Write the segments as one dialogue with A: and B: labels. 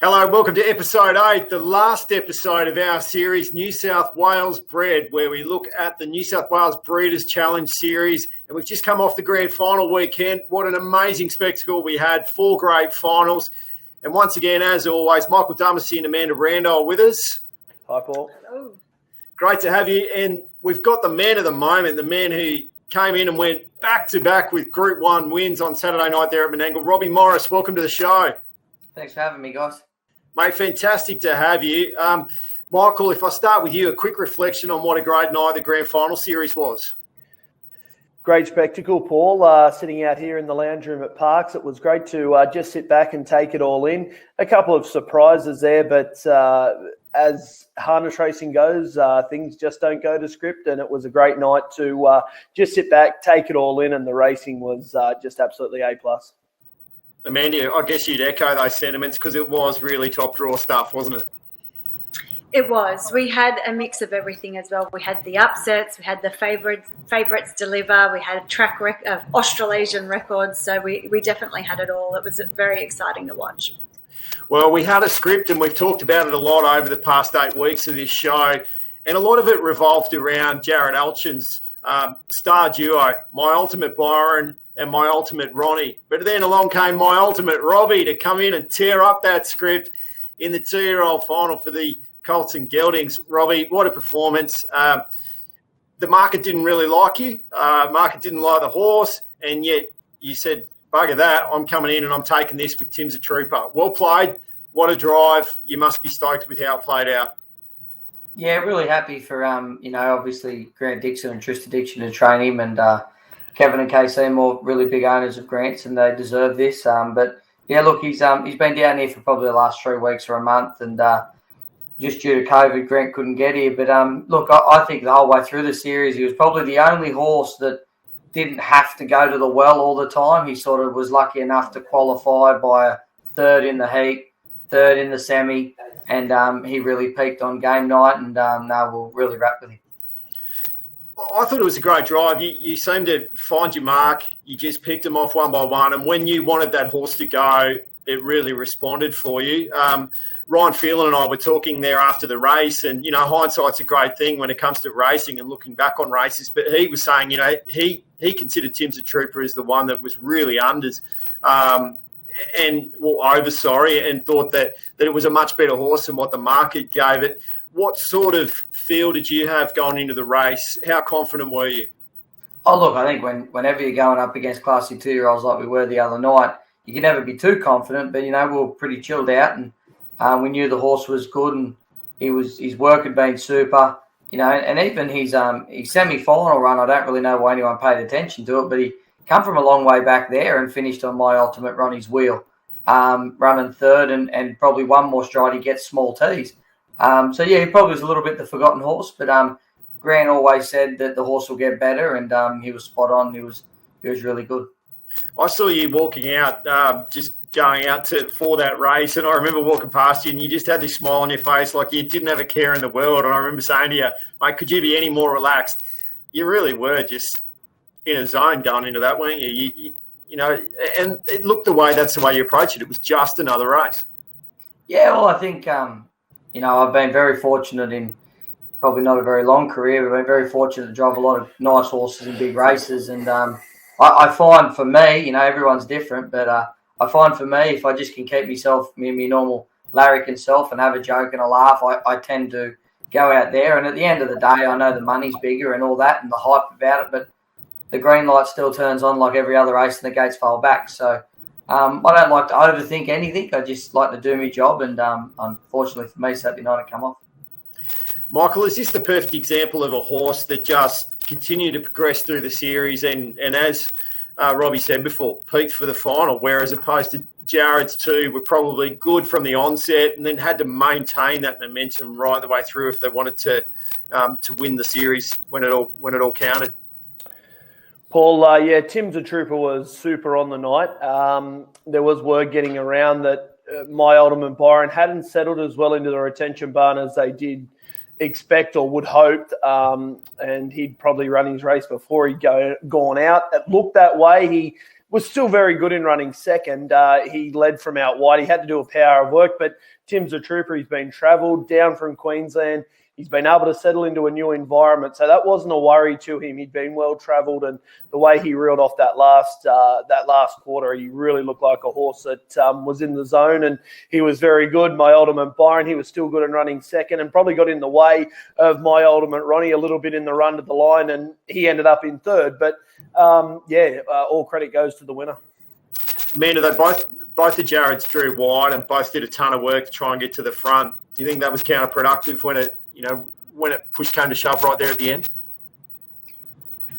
A: Hello, welcome to episode 8, the last episode of our series, New South Wales Bred, where we look at the New South Wales Breeders Challenge Series. And we've just come off the grand final weekend. What an amazing spectacle we had, 4 great finals. And once again, as always, Michael Dumacy and Amanda Randall with us.
B: Hi, Paul.
C: Hello.
A: Great to have you. And we've got the man of the moment, the man who came in and went back-to-back with Group 1 wins on Saturday night there at Menangle. Robbie Morris, welcome to the show.
D: Thanks for having me, guys.
A: Mate, fantastic to have you. Michael, if I start with you, a quick reflection on what a great night the grand final series was.
B: Great spectacle, Paul. Sitting out here in the lounge room at Parks, it was great to just sit back and take it all in. A couple of surprises there, but as harness racing goes, things just don't go to script, and it was a great night to just sit back, take it all in, and the racing was just absolutely A+.
A: Amanda, I guess you'd echo those sentiments because it was really top draw stuff, wasn't it?
C: It was. We had a mix of everything as well. We had the upsets, we had the favourites deliver, we had Australasian records, so we definitely had it all. It was very exciting to watch.
A: Well, we had a script and we've talked about it a lot over the past 8 weeks of this show, and a lot of it revolved around Jared Alchin's star duo, My Ultimate Byron and My Ultimate Ronnie. But then along came My Ultimate Robbie to come in and tear up that script in the 2-year-old final for the Colts and Geldings. Robbie, what a performance. The market didn't really like you. Market didn't like the horse, and yet you said, bugger that, I'm coming in and I'm taking this with Tim's a trooper. Well played. What a drive. You must be stoked with how it played out.
D: Yeah, really happy for, obviously Grant Dixon and Trista Dixon to train him, and Kevin and KC more really big owners of Grants, and they deserve this. But yeah, look, he's been down here for probably the last 3 weeks or a month, and just due to COVID, Grant couldn't get here. But look, I think the whole way through the series, he was probably the only horse that didn't have to go to the well all the time. He sort of was lucky enough to qualify by a 3rd in the heat, 3rd in the semi, and he really peaked on game night, and we'll really wrap with him.
A: I thought it was a great drive. You seemed to find your mark. You just picked them off one by one. And when you wanted that horse to go, it really responded for you. Ryan Phelan and I were talking there after the race, and, hindsight's a great thing when it comes to racing and looking back on races. But he was saying, he considered Tim's a Trooper as the one that was really unders and thought that it was a much better horse than what the market gave it. What sort of feel did you have going into the race? How confident were you?
D: Oh, look, I think whenever you're going up against classy 2-year-olds like we were the other night, you can never be too confident, but, we were pretty chilled out, and we knew the horse was good, and his work had been super, and even his semi-final run, I don't really know why anyone paid attention to it, but he come from a long way back there and finished on My Ultimate Ronnie's wheel, running 3rd, and probably one more stride, he gets small tees. He probably was a little bit the forgotten horse, but Grant always said that the horse will get better, and he was spot on. He was really good.
A: I saw you walking out, just going out for that race, and I remember walking past you, and you just had this smile on your face like you didn't have a care in the world. And I remember saying to you, mate, could you be any more relaxed? You really were just in a zone going into that, weren't you? And it looked that's the way you approached it. It was just another race. Yeah,
D: well, I think I've been very fortunate in probably not a very long career, but I've been very fortunate to drive a lot of nice horses in big races. And I find for me, everyone's different, but I find for me, if I just can keep myself, my normal larrikin self and have a joke and a laugh, I tend to go out there. And at the end of the day, I know the money's bigger and all that and the hype about it, but the green light still turns on like every other race and the gates fall back. So I don't like to overthink anything. I just like to do my job, and unfortunately for me, Saturday night it come off.
A: Michael, is this the perfect example of a horse that just continued to progress through the series and as Robbie said before, peaked for the final, whereas opposed to Jared's 2 were probably good from the onset and then had to maintain that momentum right the way through if they wanted to win the series when it all counted?
B: Paul, Tim's a Trooper was super on the night. There was word getting around that My Ultimate Byron hadn't settled as well into the retention barn as they did expect or would hope, and he'd probably run his race before he'd gone out. It looked that way. He was still very good in running second. He led from out wide. He had to do a power of work, but Tim's a trooper. He's been travelled down from Queensland. He's been able to settle into a new environment. So that wasn't a worry to him. He'd been well travelled, and the way he reeled off that last quarter, he really looked like a horse that was in the zone, and he was very good. My Ultimate Byron, he was still good in running second and probably got in the way of My Ultimate Ronnie a little bit in the run to the line, and he ended up in third. But, all credit goes to the winner.
A: Amanda, they both the Jareds drew wide and both did a ton of work to try and get to the front. Do you think that was counterproductive when it push came to shove right there at the end?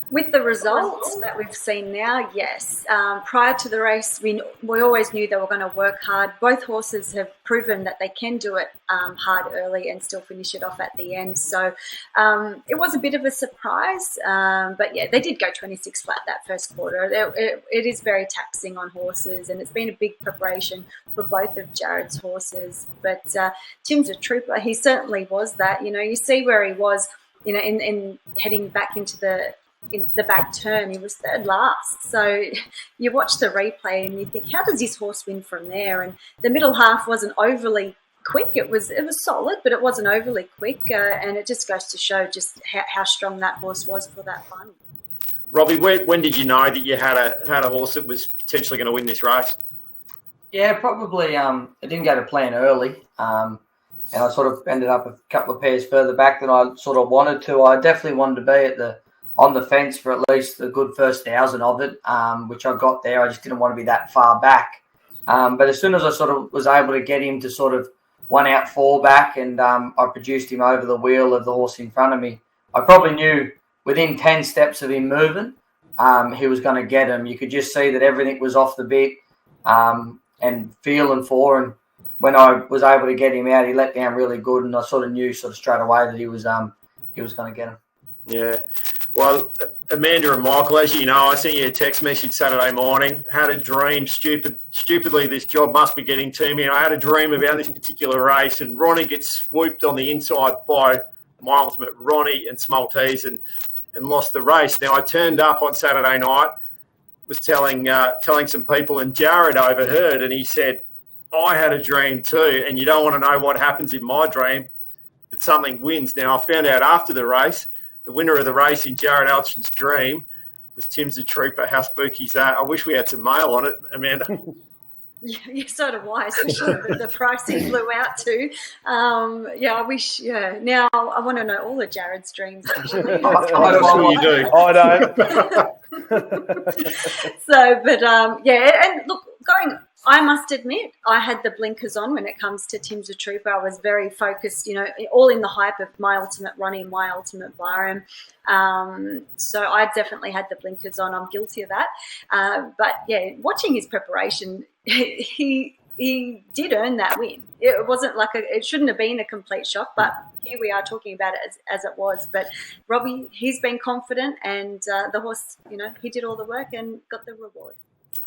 C: With the results that we've seen now, yes. Prior to the race, we always knew they were going to work hard. Both horses have proven that they can do it hard early and still finish it off at the end. So it was a bit of a surprise. But, yeah, they did go 26 flat that first quarter. It is very taxing on horses, and it's been a big preparation for both of Jared's horses. But Tim's a trooper. He certainly was that. You see where he was, in heading back into in the back turn, he was third last. So you watch the replay and you think, how does this horse win from there? And the middle half wasn't overly quick. It was solid, but it wasn't overly quick. And it just goes to show just how strong that horse was for that final.
A: Robbie, when did you know that you had a horse that was potentially going to win this race?
D: Yeah, probably. It didn't go to plan early. And I sort of ended up a couple of pairs further back than I sort of wanted to. I definitely wanted to be on the fence for at least a good first 1,000 of it, which I got there. I just didn't want to be that far back. But as soon as I sort of was able to get him to sort of 1 out 4 back, and I produced him over the wheel of the horse in front of me, I probably knew within 10 steps of him moving, he was going to get him. You could just see that everything was off the bit and feeling for. And when I was able to get him out, he let down really good, and I sort of knew straight away that he was going to get him.
A: Yeah. Well, Amanda and Michael, as you know, I sent you a text message Saturday morning. Had a dream. Stupidly, this job must be getting to me. And I had a dream about this particular race, and Ronnie gets swooped on the inside by My Ultimate Ronnie and Smaltese and lost the race. Now, I turned up on Saturday night, was telling some people, and Jared overheard, and he said, I had a dream too, and you don't want to know what happens in my dream, but something wins. Now, I found out after the race, the winner of the race in Jared Alchin's dream was Tim's a Trooper. How spooky is that? I wish we had some mail on it, Amanda.
C: Yeah, so do I, especially the price he flew out to. I wish, now I want to know all of Jared's dreams, actually.
A: I'm sure you do.
B: I don't.
C: And look, I must admit, I had the blinkers on when it comes to Tim's a Trooper. I was very focused, all in the hype of My Ultimate Ronnie, My Ultimate Byron. So I definitely had the blinkers on. I'm guilty of that. Watching his preparation, he did earn that win. It wasn't it shouldn't have been a complete shock, but here we are talking about it as it was. But Robbie, he's been confident, and the horse, he did all the work and got the reward.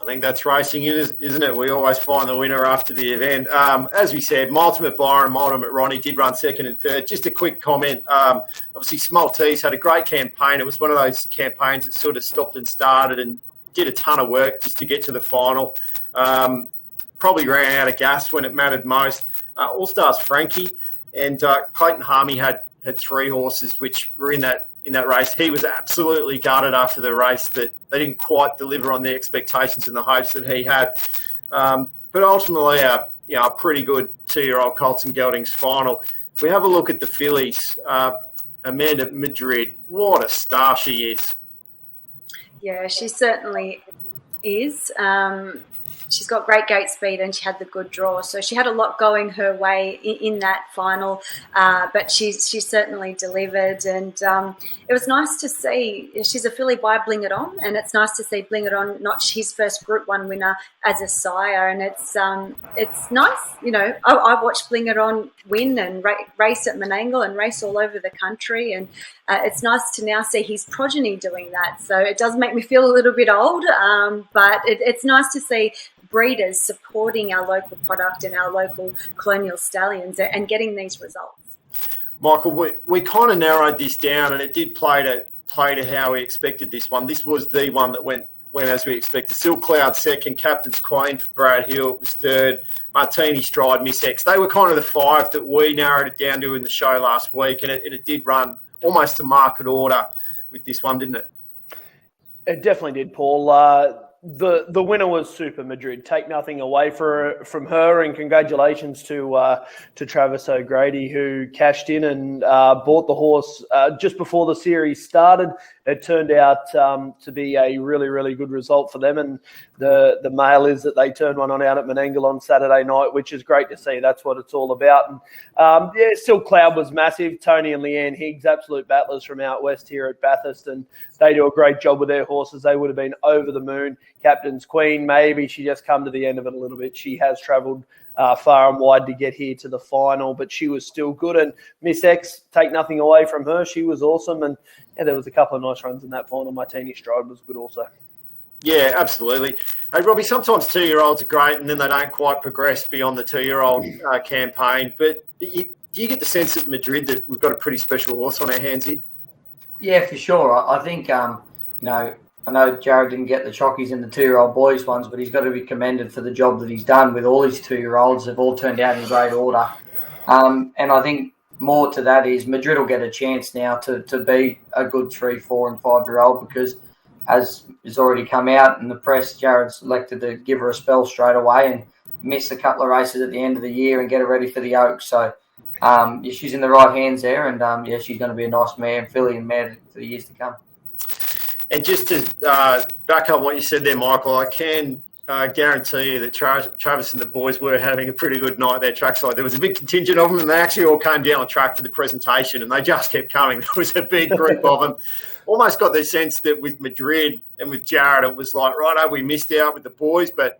A: I think that's racing, isn't it? We always find the winner after the event. As we said, My Ultimate Byron, My Ultimate Ronnie did run second and third. Just a quick comment. Obviously, Smaltese had a great campaign. It was one of those campaigns that sort of stopped and started and did a ton of work just to get to the final. Probably ran out of gas when it mattered most. All Stars Frankie and Clayton Harmey had 3 horses which were in that race. He was absolutely gutted after the race that they didn't quite deliver on the expectations and the hopes that he had. But ultimately, a pretty good 2-year-old Colts and Geldings final. If we have a look at the fillies, Amanda Madrid, what a star she is.
C: Yeah, she certainly is. She's got great gate speed and she had the good draw. So she had a lot going her way in that final, but she certainly delivered. And it was nice to see. She's a filly by Bling It On, and it's nice to see Bling It On notch his first Group 1 winner as a sire. And it's nice. I watched Bling It On win and race at Menangle and race all over the country. And it's nice to now see his progeny doing that. So it does make me feel a little bit old, but it's nice to see breeders supporting our local product and our local colonial stallions and getting these results.
A: Michael, we kind of narrowed this down, and it did play to how we expected this one. This was the one that went went as we expected. Silk Cloud second, Captain's Queen for Brad Hill was third, Martini Stride, Miss X. They were kind of the five that we narrowed it down to in the show last week, and it did run almost to market order with this one, didn't it?
B: It definitely did, Paul. The winner was Super Madrid. Take nothing away from her, and congratulations to Travis O'Grady, who cashed in and bought the horse just before the series started. It turned out to be a really, really good result for them, and the mail is that they turned one out at Menangle on Saturday night, which is great to see. That's what it's all about. And Silk Cloud was massive. Tony and Leanne Higgs, absolute battlers from out west here at Bathurst, and they do a great job with their horses. They would have been over the moon. Captain's Queen, maybe she just come to the end of it a little bit. She has travelled far and wide to get here to the final, but she was still good. And Miss X, take nothing away from her. She was awesome. And there was a couple of nice runs in that final. Martini Stride was good also.
A: Yeah, absolutely. Hey, Robbie, sometimes 2-year-olds are great and then they don't quite progress beyond the 2-year-old campaign. But do you get the sense at Madrid that we've got a pretty special horse on our hands here?
D: Yeah, for sure. I think, I know Jared didn't get the chockies in the 2-year-old boys ones, but he's got to be commended for the job that he's done with all his 2-year-olds. They've all turned out in great order. And I think more to that is Madrid will get a chance now to be a good 3, 4 and 5-year-old, because as has already come out in the press, Jared selected to give her a spell straight away and miss a couple of races at the end of the year and get her ready for the Oaks. So she's in the right hands there, and she's going to be a nice mare and filly and mare for the years to come.
A: And just to back up what you said there, Michael, I can guarantee you that Travis and the boys were having a pretty good night there trackside. There was a big contingent of them, and they actually all came down on track for the presentation, and they just kept coming. There was a big group of them. Almost got the sense that with Madrid and with Jared, it was like, righto, we missed out with the boys, but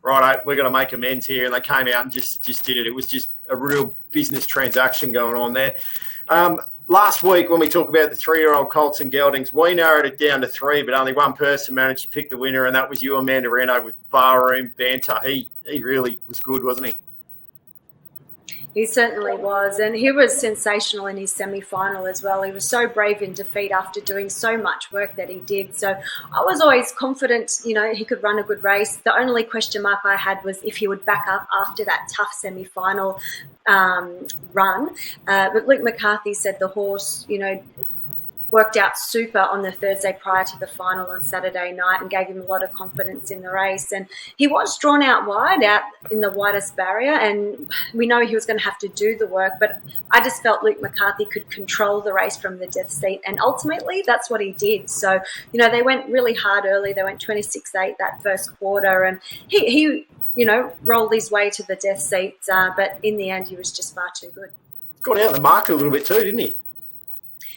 A: righto, we're going to make amends here. And they came out and just did it. It was just a real business transaction going on there. Last week, when we talked about the 3-year-old Colts and Geldings, we narrowed it down to 3, but only one person managed to pick the winner, and that was you, Amanda Reno, with Barroom Banter. He really was good, wasn't he?
C: He certainly was, and he was sensational in his semi-final as well. He was so brave in defeat after doing so much work that he did. So I was always confident, he could run a good race. The only question mark I had was if he would back up after that tough semi-final run. But Luke McCarthy said the horse, worked out super on the Thursday prior to the final on Saturday night and gave him a lot of confidence in the race. And he was drawn out wide, out in the widest barrier, and we know he was going to have to do the work, but I just felt Luke McCarthy could control the race from the death seat, and ultimately that's what he did. So, they went really hard early. They went 26-8 that first quarter, and he rolled his way to the death seat, but in the end he was just far too good.
A: Got out of the market a little bit too, didn't he?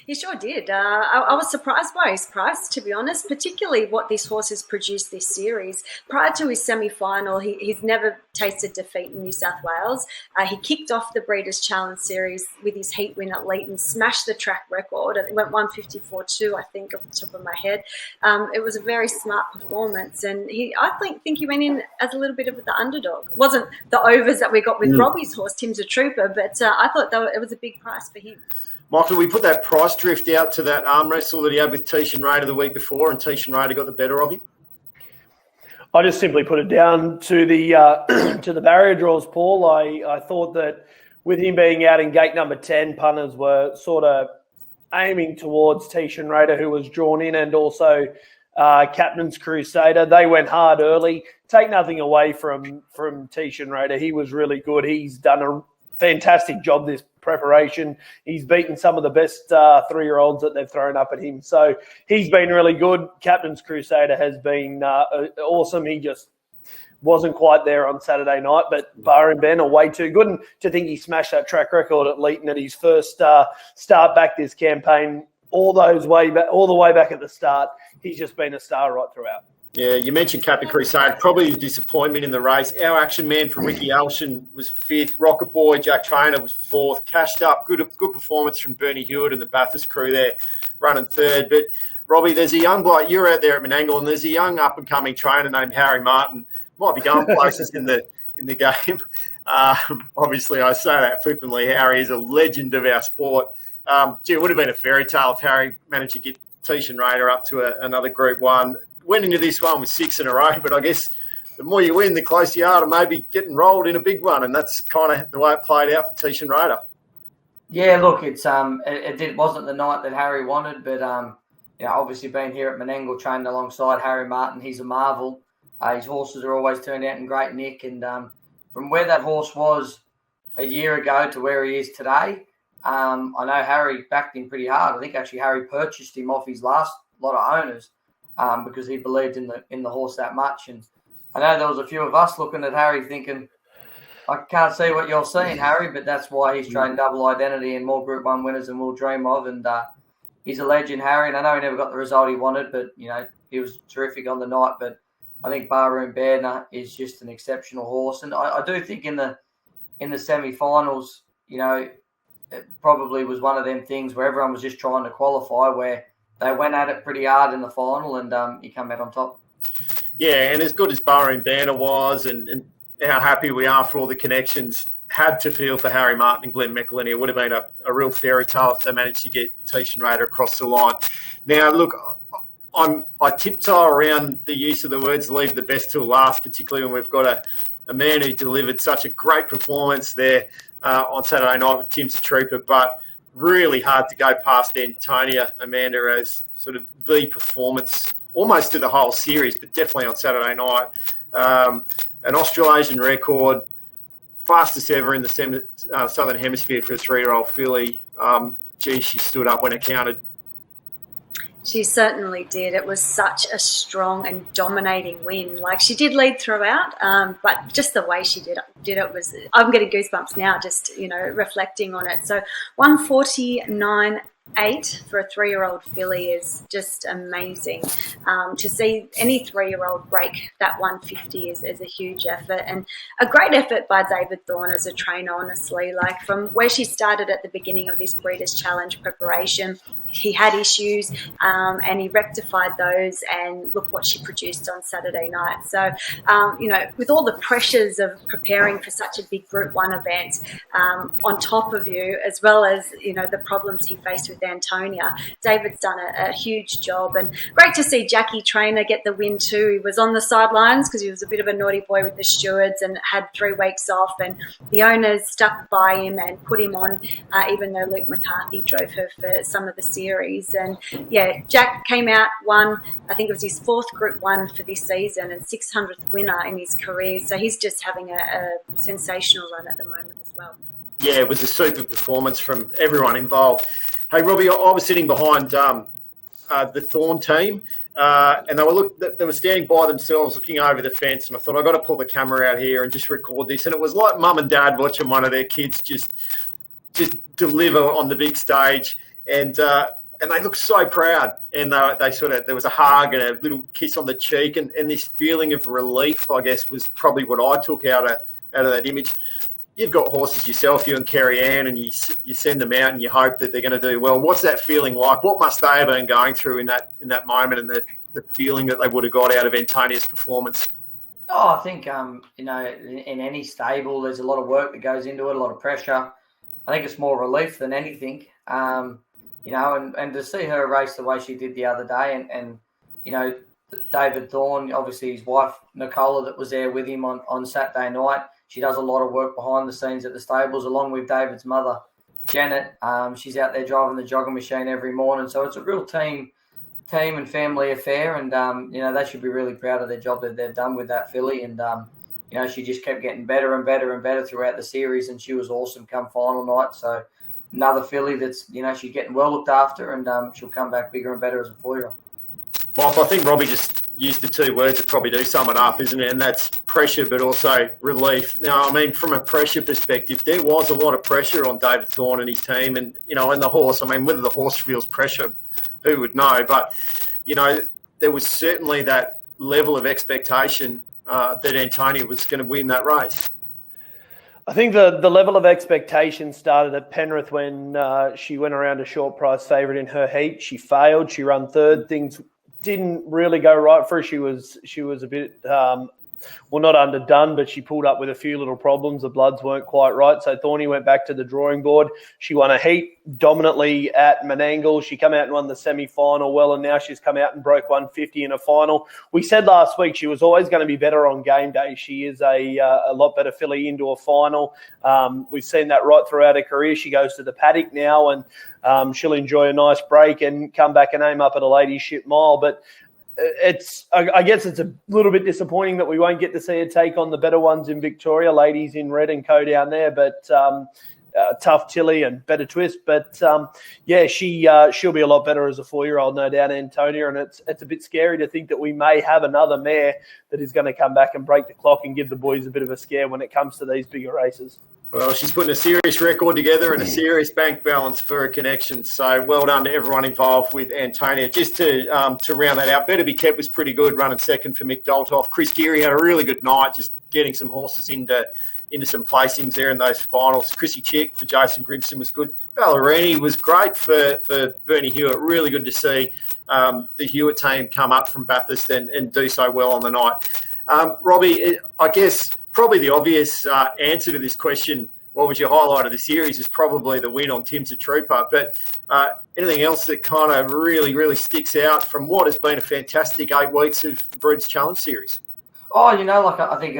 C: He sure did. I was surprised by his price, to be honest, particularly what this horse has produced this series. Prior to his semi-final, he's never tasted defeat in New South Wales. He kicked off the Breeders Challenge Series with his heat win at Leeton, smashed the track record. It went 154.2, I think, off the top of my head. It was a very smart performance, and I think he went in as a little bit of the underdog. It wasn't the overs that we got with Robbie's horse, Tim's a Trooper, but I thought it was a big price for him.
A: Michael, we put that price drift out to that arm wrestle that he had with Tishan Raider the week before, and Tishan Raider got the better of him?
B: I just simply put it down to the barrier draws, Paul. I thought that with him being out in gate number 10, punters were sort of aiming towards Tishan Raider, who was drawn in, and also Captain's Crusader. They went hard early. Take nothing away from Tishan Raider. He was really good. He's done a fantastic job this preparation. He's beaten some of the best 3-year-olds that they've thrown up at him. So he's been really good. Captain's Crusader has been awesome. He just wasn't quite there on Saturday night, but Bar and Ben are way too good. And to think he smashed that track record at Leeton at his first start back this campaign, all the way back at the start, he's just been a star right throughout.
A: Yeah, you mentioned Captain Crusade, probably a disappointment in the race. Our action man from Ricky Elshin was 5th. Rocket Boy, Jack Trainer was 4th. Cashed up, good performance from Bernie Hewitt and the Bathurst crew there, running 3rd. But, Robbie, there's a young bloke, you're out there at Menangle, and there's a young up-and-coming trainer named Harry Martin. Might be going places in the game. Obviously, I say that flippantly. Harry is a legend of our sport. It would have been a fairy tale if Harry managed to get Tishan Raider up to another Group 1. went into this one with 6 in a row, but I guess the more you win, the closer you are to maybe getting rolled in a big one, and that's kind of the way it played out for Tishan Raider.
D: Yeah, look, it wasn't the night that Harry wanted, but obviously being here at Menangle, trained alongside Harry Martin, he's a marvel. His horses are always turned out in great nick, and from where that horse was a year ago to where he is today, I know Harry backed him pretty hard. I think actually Harry purchased him off his last lot of owners because he believed in the horse that much. And I know there was a few of us looking at Harry thinking, I can't see what you're seeing, Harry, but that's why he's trained double identity and more Group 1 winners than we'll dream of. And he's a legend, Harry. And I know he never got the result he wanted, but, he was terrific on the night. But I think Barroom Bear is just an exceptional horse. And I do think in the semi-finals, it probably was one of them things where everyone was just trying to qualify, where they went at it pretty hard in the final and he came out on top.
A: Yeah, and as good as Barroom Banner was and how happy we are for all the connections, had to feel for Harry Martin and Glenn McElhinney. It would have been a real fairy tale if they managed to get Tishan Raider across the line. Now, look, I tiptoe around the use of the words leave the best till last, particularly when we've got a man who delivered such a great performance there on Saturday night with Tim's a Trooper, but really hard to go past Antonia, Amanda, as sort of the performance almost to the whole series, but definitely on Saturday night. An Australasian record, fastest ever in the Southern Hemisphere for a 3-year-old filly. She stood up when it counted.
C: She certainly did. It was such a strong and dominating win. Like, she did lead throughout, but just the way she did it was, I'm getting goosebumps now just, reflecting on it. So 149.8 for a 3-year-old filly is just amazing. To see any 3-year-old break that 150 is a huge effort, and a great effort by David Thorne as a trainer, honestly. Like, from where she started at the beginning of this Breeders' Challenge preparation, he had issues and he rectified those, and look what she produced on Saturday night. So, with all the pressures of preparing for such a big Group 1 event on top of you, as well as, the problems he faced with Antonia, David's done a huge job. And great to see Jackie Trainer get the win too. He was on the sidelines because he was a bit of a naughty boy with the stewards and had 3 weeks off, and the owners stuck by him and put him on, even though Luke McCarthy drove her for some of the series. And yeah, Jack came out, won, I think it was his 4th Group 1 for this season and 600th winner in his career. So he's just having a sensational run at the moment as well.
A: Yeah, it was a super performance from everyone involved. Hey, Robbie, I was sitting behind the Thorne team, and they were standing by themselves looking over the fence, and I thought, I've got to pull the camera out here and just record this. And it was like mum and dad watching one of their kids just deliver on the big stage. And they looked so proud, and they sort of, there was a hug and a little kiss on the cheek, and this feeling of relief, I guess, was probably what I took out of that image. You've got horses yourself, you and Kerry Ann, and you send them out and you hope that they're going to do well. What's that feeling like? What must they have been going through in that moment, and the feeling that they would have got out of Antonia's performance?
D: Oh, I think in any stable, there's a lot of work that goes into it, a lot of pressure. I think it's more relief than anything. And to see her race the way she did the other day, and David Thorne, obviously his wife Nicola, that was there with him on Saturday night. She does a lot of work behind the scenes at the stables, along with David's mother, Janet. She's out there driving the jogging machine every morning. So it's a real team and family affair, and they should be really proud of their job that they've done with that filly. And she just kept getting better and better and better throughout the series, and she was awesome come final night. So another filly that's, she's getting well looked after, and she'll come back bigger and better as a 4-year-old.
A: Michael, I think Robbie just used the 2 words that probably do sum it up, isn't it? And that's pressure, but also relief. Now, I mean, from a pressure perspective, there was a lot of pressure on David Thorne and his team, and, and the horse. I mean, whether the horse feels pressure, who would know? But, there was certainly that level of expectation that Antonia was going to win that race.
B: I think the level of expectation started at Penrith when she went around a short price favourite in her heat. She failed. She ran 3rd. Things didn't really go right for her. She was a bit not underdone, but she pulled up with a few little problems. The bloods weren't quite right. So Thorny went back to the drawing board. She won a heat dominantly at Menangle. She came out and won the semi-final well, and now she's come out and broke 150 in a final. We said last week she was always going to be better on game day. She is a lot better filly into a final. We've seen that right throughout her career. She goes to the paddock now, and she'll enjoy a nice break and come back and aim up at a Ladyship Mile. But I guess it's a little bit disappointing that we won't get to see her take on the better ones in Victoria, Ladies in Red and Co down there, but Tough Tilly and Better Twist. But she'll be a lot better as a 4-year-old, no doubt, Antonia. And it's a bit scary to think that we may have another mare that is going to come back and break the clock and give the boys a bit of a scare when it comes to these bigger races.
A: Well, she's putting a serious record together and a serious bank balance for her connections. So well done to everyone involved with Antonia. Just to round that out, Better Be Kept was pretty good, running second for Mick Doltoff. Chris Geary had a really good night, just getting some horses into some placings there in those finals. Chrissy Chick for Jason Grimson was good. Ballerini was great for Bernie Hewitt. Really good to see the Hewitt team come up from Bathurst and do so well on the night. Robbie, I guess probably the obvious answer to this question, what was your highlight of the series, is probably the win on Tim's a Trooper. But anything else that kind of really, really sticks out from what has been a fantastic 8 weeks of the Breeders' Challenge Series?
D: Oh, I think,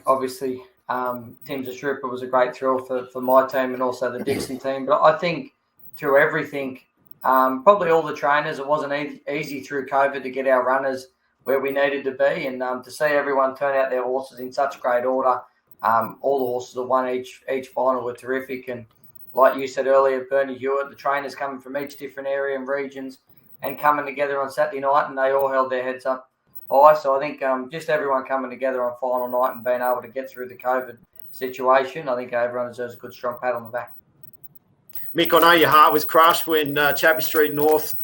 D: obviously Tim's a Trooper was a great thrill for my team and also the Dixon team. But I think through everything, probably all the trainers, it wasn't easy through COVID to get our runners where we needed to be, and to see everyone turn out their horses in such great order. All the horses that won each final were terrific, and like you said earlier, Bernie Hewitt, the trainers coming from each different area and regions and coming together on Saturday night, and they all held their heads up high. So I think just everyone coming together on final night and being able to get through the COVID situation, I think everyone deserves a good strong pat on the back.
A: Mick, I know your heart was crushed when Chappie Street North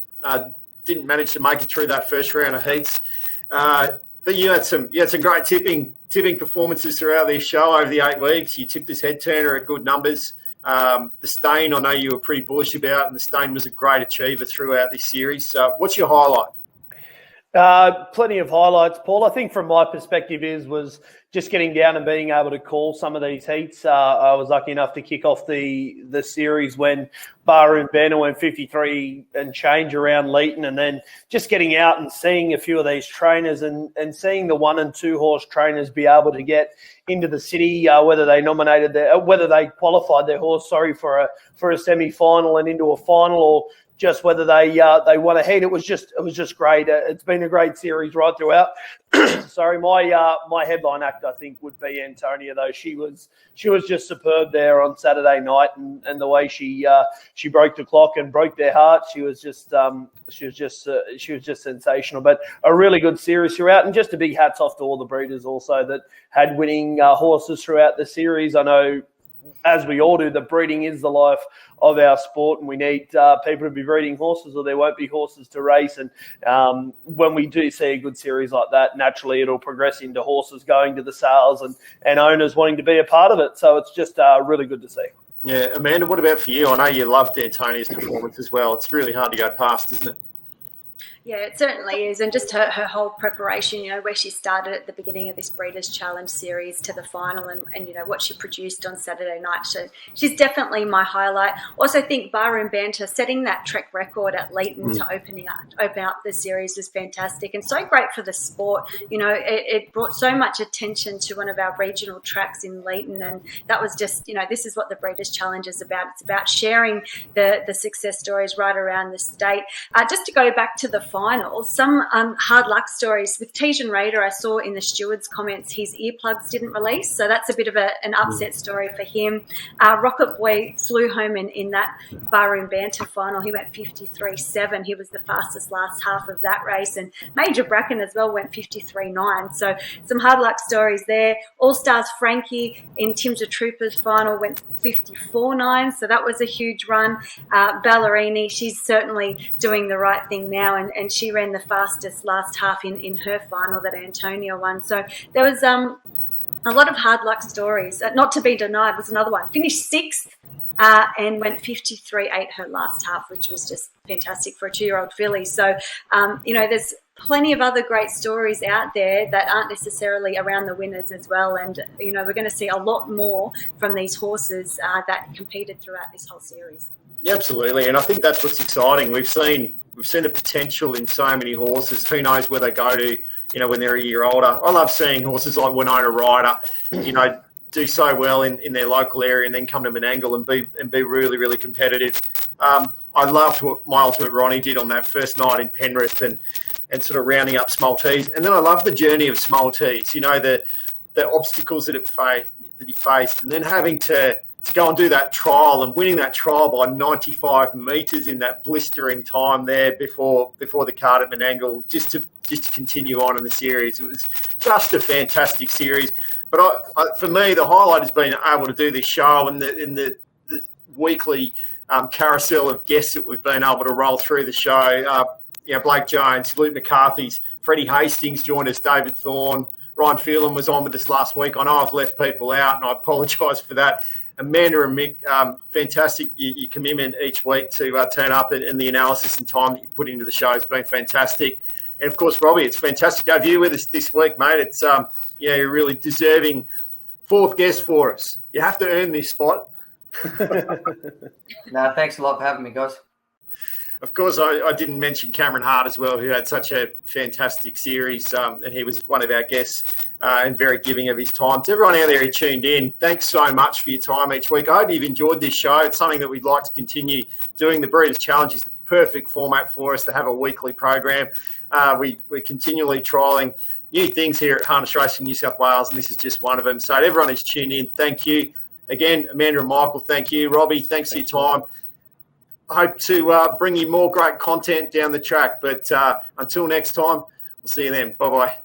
A: didn't manage to make it through that first round of heats. But you had some great tipping performances throughout this show over the 8 weeks. You tipped this head turner at good numbers. The Stain, I know you were pretty bullish about, and the Stain was a great achiever throughout this series. What's your highlight?
B: Plenty of highlights, Paul. I think from my perspective was just getting down and being able to call some of these heats. I was lucky enough to kick off the series when Barroom Banner went 53 and change around Leeton, and then just getting out and seeing a few of these trainers and seeing the 1 and 2 horse trainers be able to get into the city, whether they qualified their horse, for a semi-final and into a final, or just whether they won a heat. It was just great. It's been a great series right throughout. Sorry, my headline act, I think, would be Antonia, though. She was just superb there on Saturday night, and the way she broke the clock and broke their hearts. She was just sensational. But a really good series throughout, and just a big hats off to all the breeders also that had winning horses throughout the series. I know, as we all do, that breeding is the life of our sport, and we need people to be breeding horses, or there won't be horses to race. And when we do see a good series like that, naturally it'll progress into horses going to the sales and owners wanting to be a part of it. So it's just really good to see.
A: Yeah, Amanda, what about for you? I know you loved Antonia's performance as well. It's really hard to go past, isn't it?
C: Yeah, it certainly is. And just her whole preparation, where she started at the beginning of this Breeders' Challenge Series to the final and what she produced on Saturday night. So she's definitely my highlight. Also think Barroom Banter setting that track record at Leeton to open up the series was fantastic and so great for the sport. It brought so much attention to one of our regional tracks in Leeton, and that was just, this is what the Breeders' Challenge is about. It's about sharing the success stories right around the state. Just to go back to the finals, some hard luck stories with Tejan Raider. I saw in the stewards' comments his earplugs didn't release, so that's a bit of an upset story for him. Rocket Boy flew home in that Barroom Banter final. He went 53.7. He was the fastest last half of that race, and Major Bracken as well went 53.9. So some hard luck stories there. All Stars Frankie in Tim's a Trooper's final went 54.9, so that was a huge run. Ballerini, she's certainly doing the right thing now, and she ran the fastest last half in her final that Antonia won. So there was a lot of hard luck stories. Not to be denied was another one. Finished 6th and went 53.8 her last half, which was just fantastic for a 2-year-old filly. So, there's plenty of other great stories out there that aren't necessarily around the winners as well. And, we're going to see a lot more from these horses that competed throughout this whole series.
A: Yeah, absolutely. And I think that's what's exciting. We've seen the potential in so many horses. Who knows where they go to, when they're a year older. I love seeing horses like Winona Ryder, do so well in their local area and then come to Menangle and be really, really competitive. I loved what My Ultimate Ronnie did on that first night in Penrith and sort of rounding up small T's. And then I love the journey of small T's, the obstacles that he faced, and then having to go and do that trial and winning that trial by 95 metres in that blistering time there before the card at Menangle, just to continue on in the series. It was just a fantastic series. But for me, the highlight has been able to do this show and the weekly carousel of guests that we've been able to roll through the show. Blake Jones, Luke McCarthy's, Freddie Hastings joined us, David Thorne, Ryan Phelan was on with us last week. I know I've left people out, and I apologise for that. Amanda and Mick, fantastic your commitment each week to turn up and the analysis and time that you put into the show has been fantastic. And, of course, Robbie, it's fantastic to have you with us this week, mate. It's you're really deserving fourth guest for us. You have to earn this spot.
D: No, thanks a lot for having me, guys.
A: Of course, I didn't mention Cameron Hart as well, who had such a fantastic series, and he was one of our guests and very giving of his time. To everyone out there who tuned in, thanks so much for your time each week. I hope you've enjoyed this show. It's something that we'd like to continue doing. The Breeders' Challenge is the perfect format for us to have a weekly program. We're continually trialling new things here at Harness Racing New South Wales, and this is just one of them. So to everyone who's tuned in, thank you. Again, Amanda and Michael, thank you. Robbie, thanks for your time. I hope to bring you more great content down the track. But until next time, we'll see you then. Bye-bye.